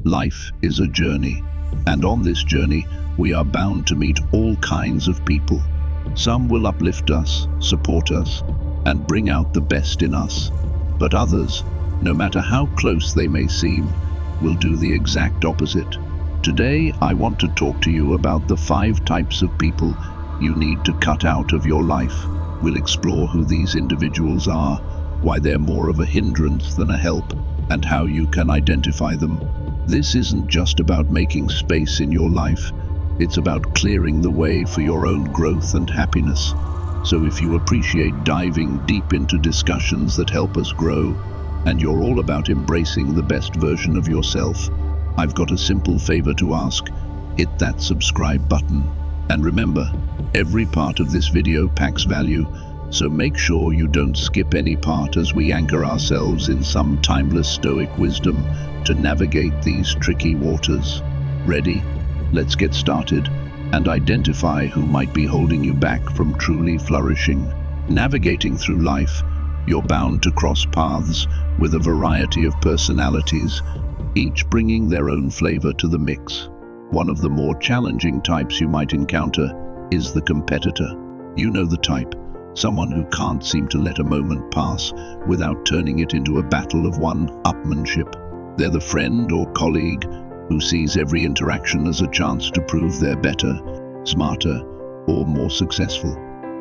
Life is a journey, and on this journey, we are bound to meet all kinds of people. Some will uplift us, support us, and bring out the best in us. But others, no matter how close they may seem, will do the exact opposite. Today, I want to talk to you about the 5 types of people you need to cut out of your life. We'll explore who these individuals are, why they're more of a hindrance than a help, and how you can identify them. This isn't just about making space in your life, it's about clearing the way for your own growth and happiness. So if you appreciate diving deep into discussions that help us grow, and you're all about embracing the best version of yourself, I've got a simple favor to ask. Hit that subscribe button. And remember, every part of this video packs value, so make sure you don't skip any part as we anchor ourselves in some timeless Stoic wisdom to navigate these tricky waters. Ready? Let's get started and identify who might be holding you back from truly flourishing. Navigating through life, you're bound to cross paths with a variety of personalities, each bringing their own flavor to the mix. One of the more challenging types you might encounter is the competitor. You know the type, someone who can't seem to let a moment pass without turning it into a battle of one-upmanship. They're the friend or colleague who sees every interaction as a chance to prove they're better, smarter, or more successful.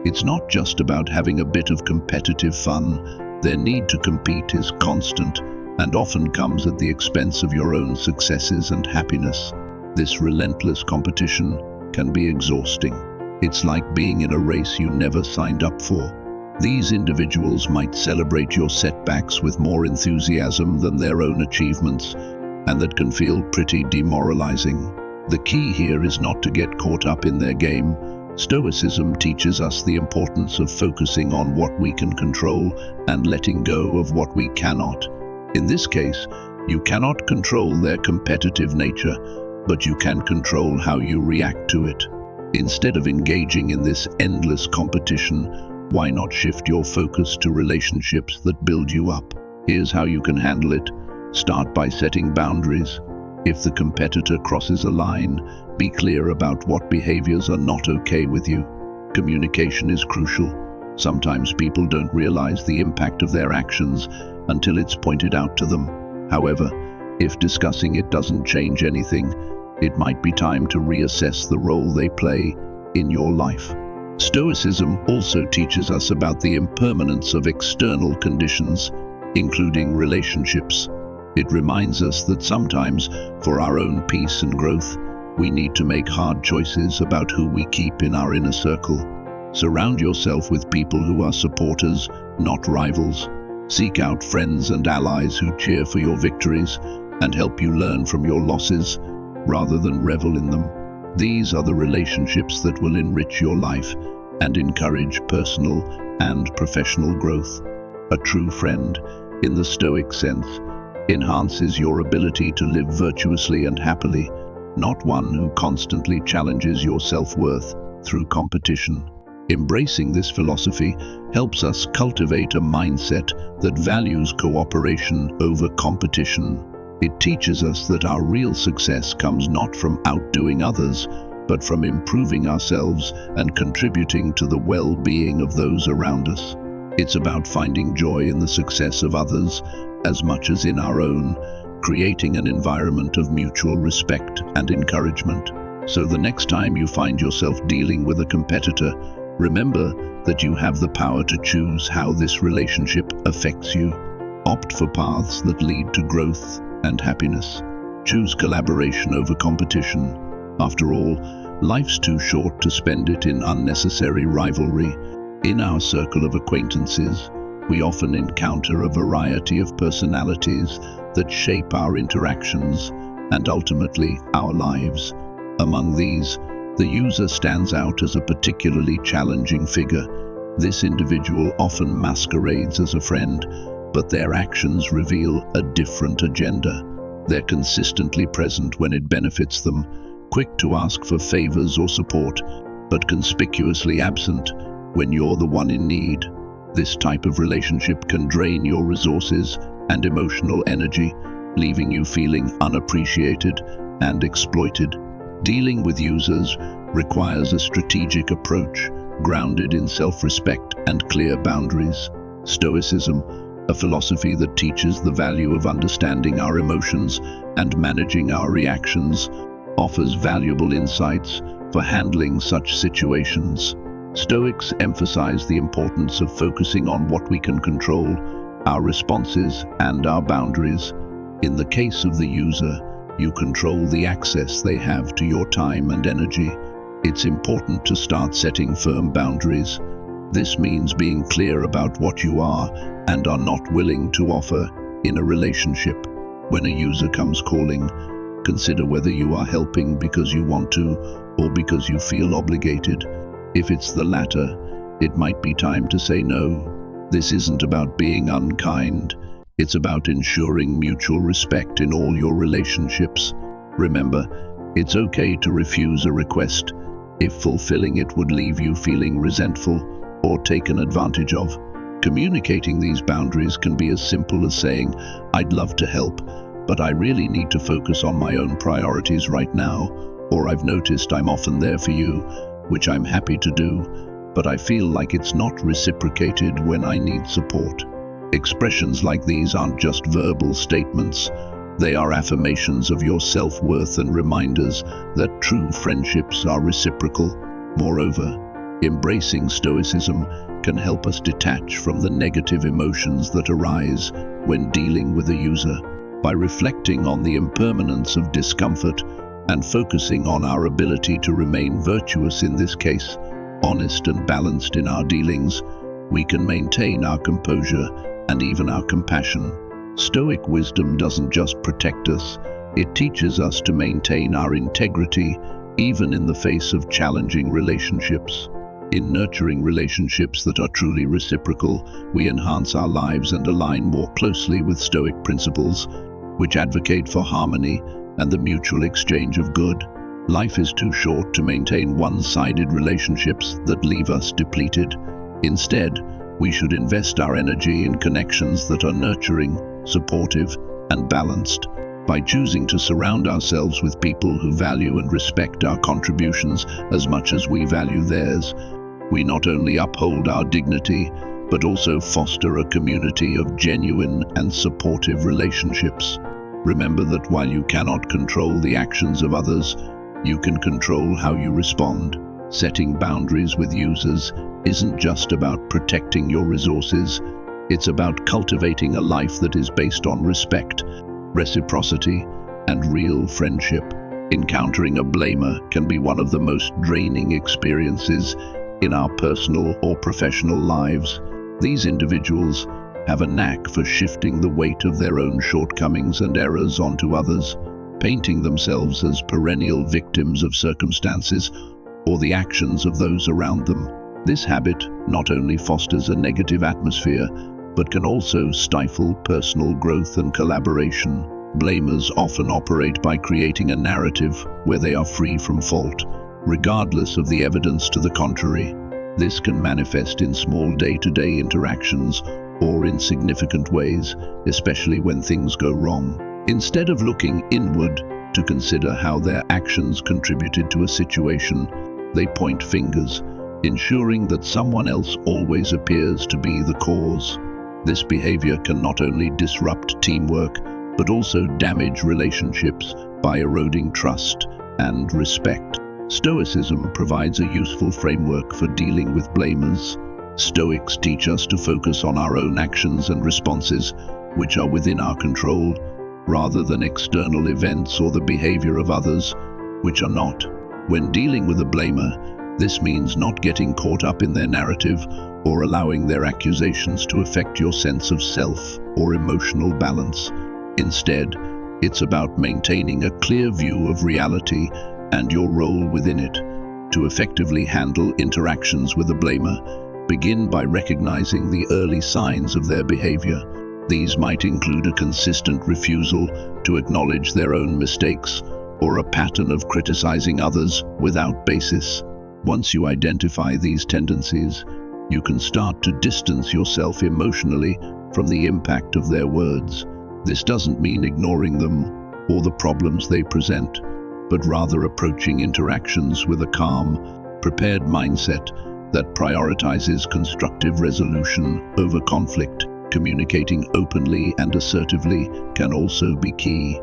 It's not just about having a bit of competitive fun. Their need to compete is constant and often comes at the expense of your own successes and happiness. This relentless competition can be exhausting. It's like being in a race you never signed up for. These individuals might celebrate your setbacks with more enthusiasm than their own achievements, and that can feel pretty demoralizing. The key here is not to get caught up in their game. Stoicism teaches us the importance of focusing on what we can control and letting go of what we cannot. In this case, you cannot control their competitive nature, but you can control how you react to it. Instead of engaging in this endless competition, why not shift your focus to relationships that build you up? Here's how you can handle it. Start by setting boundaries. If the competitor crosses a line, be clear about what behaviors are not okay with you. Communication is crucial. Sometimes people don't realize the impact of their actions until it's pointed out to them. However, if discussing it doesn't change anything, it might be time to reassess the role they play in your life. Stoicism also teaches us about the impermanence of external conditions, including relationships. It reminds us that sometimes, for our own peace and growth, we need to make hard choices about who we keep in our inner circle. Surround yourself with people who are supporters, not rivals. Seek out friends and allies who cheer for your victories and help you learn from your losses, rather than revel in them. These are the relationships that will enrich your life and encourage personal and professional growth. A true friend, in the Stoic sense, enhances your ability to live virtuously and happily, not one who constantly challenges your self-worth through competition. Embracing this philosophy helps us cultivate a mindset that values cooperation over competition. It teaches us that our real success comes not from outdoing others, but from improving ourselves and contributing to the well-being of those around us. It's about finding joy in the success of others as much as in our own, creating an environment of mutual respect and encouragement. So the next time you find yourself dealing with a competitor, remember that you have the power to choose how this relationship affects you. Opt for paths that lead to growth and happiness. Choose collaboration over competition. After all, life's too short to spend it in unnecessary rivalry. In our circle of acquaintances, we often encounter a variety of personalities that shape our interactions and ultimately our lives. Among these, the user stands out as a particularly challenging figure. This individual often masquerades as a friend, but their actions reveal a different agenda. They're consistently present when it benefits them, quick to ask for favors or support, but conspicuously absent when you're the one in need. This type of relationship can drain your resources and emotional energy, leaving you feeling unappreciated and exploited. Dealing with users requires a strategic approach grounded in self-respect and clear boundaries. Stoicism, a philosophy that teaches the value of understanding our emotions and managing our reactions, offers valuable insights for handling such situations. Stoics emphasize the importance of focusing on what we can control, our responses and our boundaries. In the case of the user, you control the access they have to your time and energy. It's important to start setting firm boundaries. This means being clear about what you are and are not willing to offer in a relationship. When a user comes calling, consider whether you are helping because you want to or because you feel obligated. If it's the latter, it might be time to say no. This isn't about being unkind. It's about ensuring mutual respect in all your relationships. Remember, it's okay to refuse a request if fulfilling it would leave you feeling resentful or taken advantage of. Communicating these boundaries can be as simple as saying, "I'd love to help, but I really need to focus on my own priorities right now," or "I've noticed I'm often there for you, which I'm happy to do, but I feel like it's not reciprocated when I need support." Expressions like these aren't just verbal statements. They are affirmations of your self-worth and reminders that true friendships are reciprocal. Moreover, embracing Stoicism can help us detach from the negative emotions that arise when dealing with a user. By reflecting on the impermanence of discomfort and focusing on our ability to remain virtuous in this case, honest and balanced in our dealings, we can maintain our composure and even our compassion. Stoic wisdom doesn't just protect us, it teaches us to maintain our integrity even in the face of challenging relationships. In nurturing relationships that are truly reciprocal, we enhance our lives and align more closely with Stoic principles, which advocate for harmony and the mutual exchange of good. Life is too short to maintain one-sided relationships that leave us depleted. Instead, we should invest our energy in connections that are nurturing, supportive, and balanced. By choosing to surround ourselves with people who value and respect our contributions as much as we value theirs, we not only uphold our dignity, but also foster a community of genuine and supportive relationships. Remember that while you cannot control the actions of others, you can control how you respond. Setting boundaries with users isn't just about protecting your resources, it's about cultivating a life that is based on respect, reciprocity, and real friendship. Encountering a blamer can be one of the most draining experiences in our personal or professional lives. These individuals have a knack for shifting the weight of their own shortcomings and errors onto others, painting themselves as perennial victims of circumstances or the actions of those around them. This habit not only fosters a negative atmosphere, but can also stifle personal growth and collaboration. Blamers often operate by creating a narrative where they are free from fault, regardless of the evidence to the contrary. This can manifest in small day-to-day interactions or in significant ways, especially when things go wrong. Instead of looking inward to consider how their actions contributed to a situation, they point fingers, ensuring that someone else always appears to be the cause. This behavior can not only disrupt teamwork, but also damage relationships by eroding trust and respect. Stoicism provides a useful framework for dealing with blamers. Stoics teach us to focus on our own actions and responses, which are within our control, rather than external events or the behavior of others, which are not. When dealing with a blamer, this means not getting caught up in their narrative or allowing their accusations to affect your sense of self or emotional balance. Instead, it's about maintaining a clear view of reality and your role within it. To effectively handle interactions with a blamer, begin by recognizing the early signs of their behavior. These might include a consistent refusal to acknowledge their own mistakes or a pattern of criticizing others without basis. Once you identify these tendencies, you can start to distance yourself emotionally from the impact of their words. This doesn't mean ignoring them or the problems they present, but rather approaching interactions with a calm, prepared mindset that prioritizes constructive resolution over conflict. Communicating openly and assertively can also be key.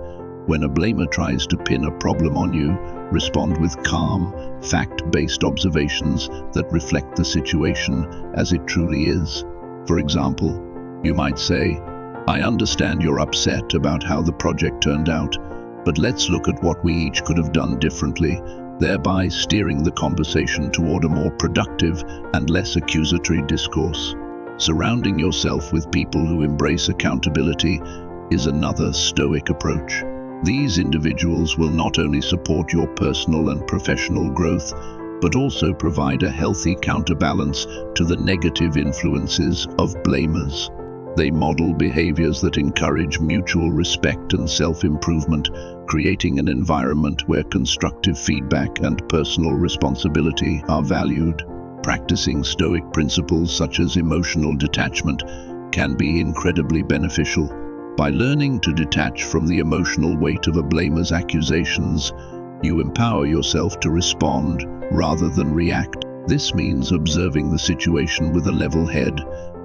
When a blamer tries to pin a problem on you, respond with calm, fact-based observations that reflect the situation as it truly is. For example, you might say, "I understand you're upset about how the project turned out, but let's look at what we each could have done differently," thereby steering the conversation toward a more productive and less accusatory discourse. Surrounding yourself with people who embrace accountability is another Stoic approach. These individuals will not only support your personal and professional growth, but also provide a healthy counterbalance to the negative influences of blamers. They model behaviors that encourage mutual respect and self-improvement, creating an environment where constructive feedback and personal responsibility are valued. Practicing Stoic principles such as emotional detachment can be incredibly beneficial. By learning to detach from the emotional weight of a blamer's accusations, you empower yourself to respond rather than react. This means observing the situation with a level head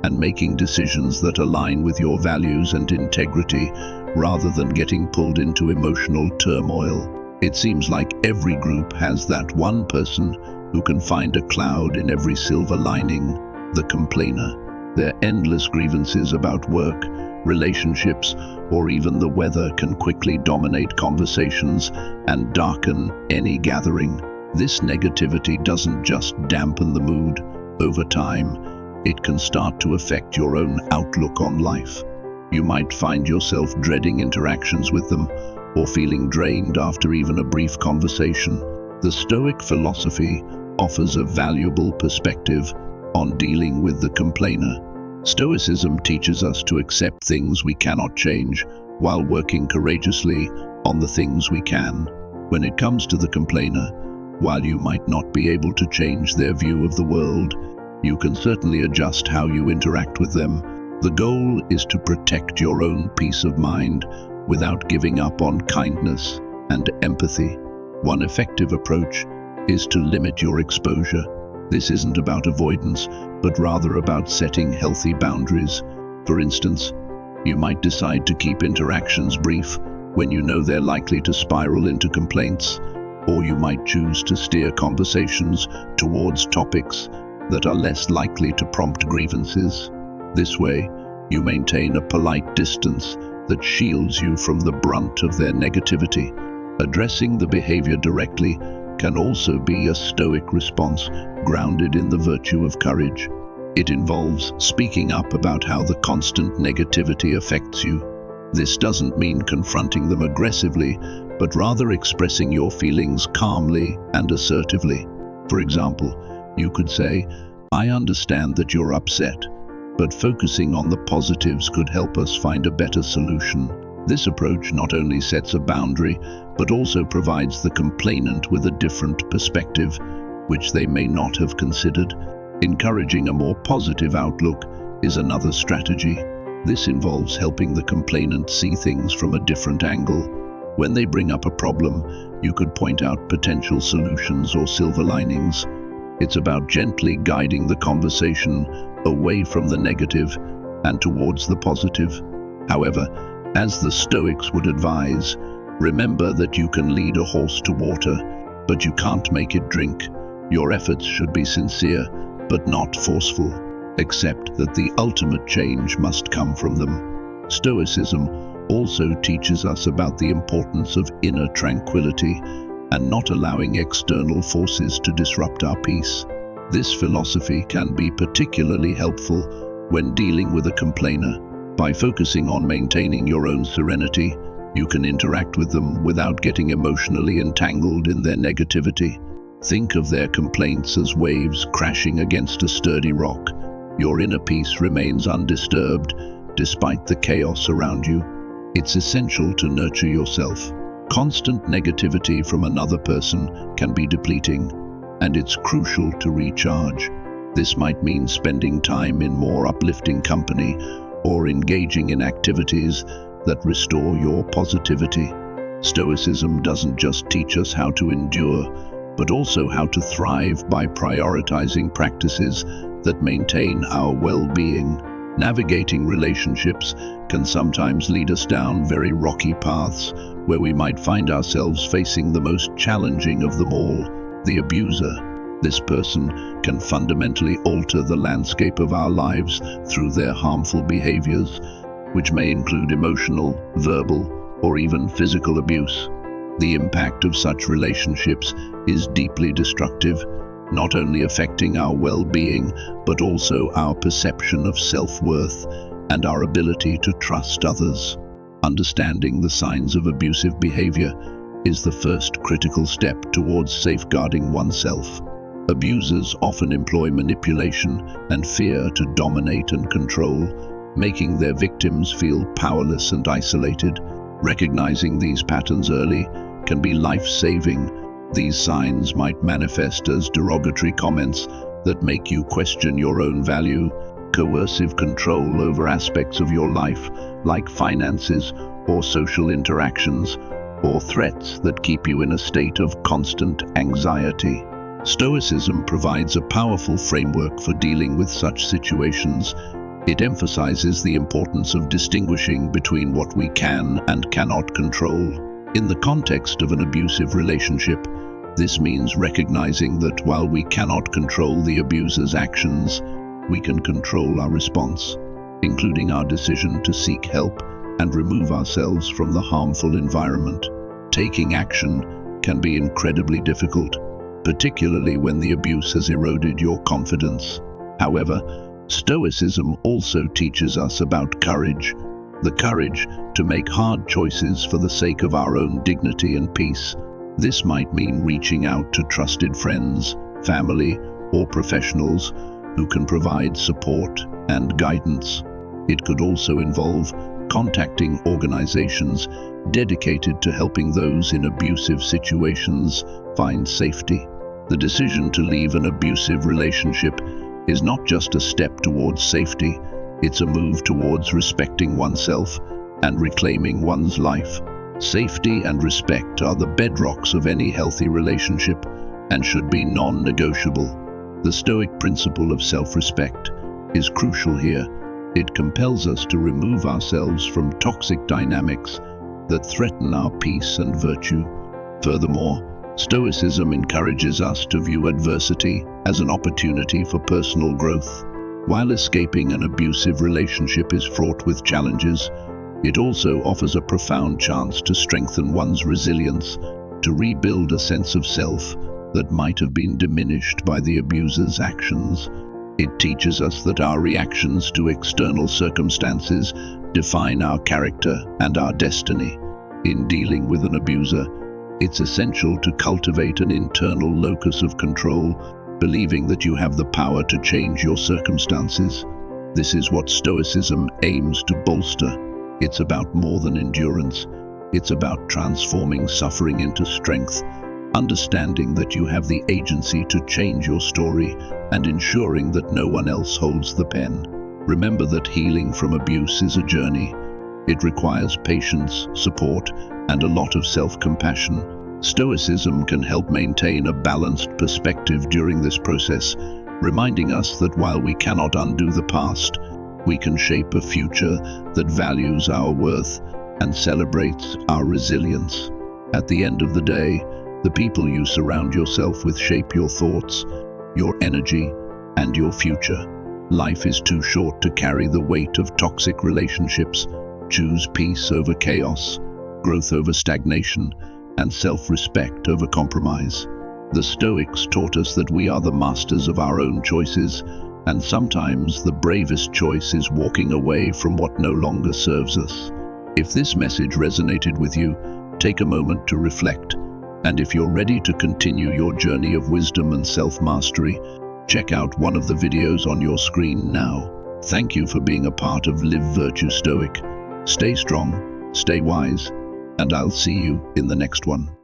and making decisions that align with your values and integrity rather than getting pulled into emotional turmoil. It seems like every group has that one person who can find a cloud in every silver lining, the complainer. Their endless grievances about work, relationships, or even the weather can quickly dominate conversations and darken any gathering. This negativity doesn't just dampen the mood. Over time, it can start to affect your own outlook on life. You might find yourself dreading interactions with them or feeling drained after even a brief conversation. The Stoic philosophy offers a valuable perspective on dealing with the complainer. Stoicism teaches us to accept things we cannot change while working courageously on the things we can. When it comes to the complainer, while you might not be able to change their view of the world, you can certainly adjust how you interact with them. The goal is to protect your own peace of mind without giving up on kindness and empathy. One effective approach is to limit your exposure. This isn't about avoidance, but rather about setting healthy boundaries. For instance, you might decide to keep interactions brief when you know they're likely to spiral into complaints, or you might choose to steer conversations towards topics that are less likely to prompt grievances. This way, you maintain a polite distance that shields you from the brunt of their negativity. Addressing the behavior directly can also be a Stoic response grounded in the virtue of courage. It involves speaking up about how the constant negativity affects you. This doesn't mean confronting them aggressively, but rather expressing your feelings calmly and assertively. For example, you could say, "I understand that you're upset, but focusing on the positives could help us find a better solution." This approach not only sets a boundary, but also provides the complainant with a different perspective, which they may not have considered. Encouraging a more positive outlook is another strategy. This involves helping the complainant see things from a different angle. When they bring up a problem, you could point out potential solutions or silver linings. It's about gently guiding the conversation away from the negative and towards the positive. However, as the Stoics would advise, remember that you can lead a horse to water, but you can't make it drink. Your efforts should be sincere, but not forceful. Accept that the ultimate change must come from them. Stoicism also teaches us about the importance of inner tranquility and not allowing external forces to disrupt our peace. This philosophy can be particularly helpful when dealing with a complainer. By focusing on maintaining your own serenity, you can interact with them without getting emotionally entangled in their negativity. Think of their complaints as waves crashing against a sturdy rock. Your inner peace remains undisturbed despite the chaos around you. It's essential to nurture yourself. Constant negativity from another person can be depleting, and it's crucial to recharge. This might mean spending time in more uplifting company or engaging in activities that restore your positivity. Stoicism doesn't just teach us how to endure, but also how to thrive by prioritizing practices that maintain our well-being. Navigating relationships can sometimes lead us down very rocky paths where we might find ourselves facing the most challenging of them all, the abuser. This person can fundamentally alter the landscape of our lives through their harmful behaviors, which may include emotional, verbal, or even physical abuse. The impact of such relationships is deeply destructive, not only affecting our well-being, but also our perception of self-worth and our ability to trust others. Understanding the signs of abusive behavior is the first critical step towards safeguarding oneself. Abusers often employ manipulation and fear to dominate and control, making their victims feel powerless and isolated. Recognizing these patterns early can be life-saving. These signs might manifest as derogatory comments that make you question your own value, coercive control over aspects of your life, like finances or social interactions, or threats that keep you in a state of constant anxiety. Stoicism provides a powerful framework for dealing with such situations. It emphasizes the importance of distinguishing between what we can and cannot control. In the context of an abusive relationship, this means recognizing that while we cannot control the abuser's actions, we can control our response, including our decision to seek help and remove ourselves from the harmful environment. Taking action can be incredibly difficult, particularly when the abuse has eroded your confidence. However, Stoicism also teaches us about courage, the courage to make hard choices for the sake of our own dignity and peace. This might mean reaching out to trusted friends, family, or professionals who can provide support and guidance. It could also involve contacting organizations dedicated to helping those in abusive situations find safety. The decision to leave an abusive relationship is not just a step towards safety, it's a move towards respecting oneself and reclaiming one's life. Safety and respect are the bedrocks of any healthy relationship and should be non-negotiable. The Stoic principle of self-respect is crucial here. It compels us to remove ourselves from toxic dynamics that threaten our peace and virtue. Furthermore, Stoicism encourages us to view adversity as an opportunity for personal growth. While escaping an abusive relationship is fraught with challenges, it also offers a profound chance to strengthen one's resilience, to rebuild a sense of self that might have been diminished by the abuser's actions. It teaches us that our reactions to external circumstances define our character and our destiny. In dealing with an abuser, it's essential to cultivate an internal locus of control, believing that you have the power to change your circumstances. This is what Stoicism aims to bolster. It's about more than endurance. It's about transforming suffering into strength, understanding that you have the agency to change your story, and ensuring that no one else holds the pen. Remember that healing from abuse is a journey. It requires patience, support, and a lot of self-compassion. Stoicism can help maintain a balanced perspective during this process, reminding us that while we cannot undo the past, we can shape a future that values our worth and celebrates our resilience. At the end of the day, the people you surround yourself with shape your thoughts, your energy, and your future. Life is too short to carry the weight of toxic relationships. Choose peace over chaos, growth over stagnation, and self-respect over compromise. The Stoics taught us that we are the masters of our own choices, and sometimes the bravest choice is walking away from what no longer serves us. If this message resonated with you, take a moment to reflect. And if you're ready to continue your journey of wisdom and self-mastery, check out one of the videos on your screen now. Thank you for being a part of Live Virtue Stoic. Stay strong, stay wise, and I'll see you in the next one.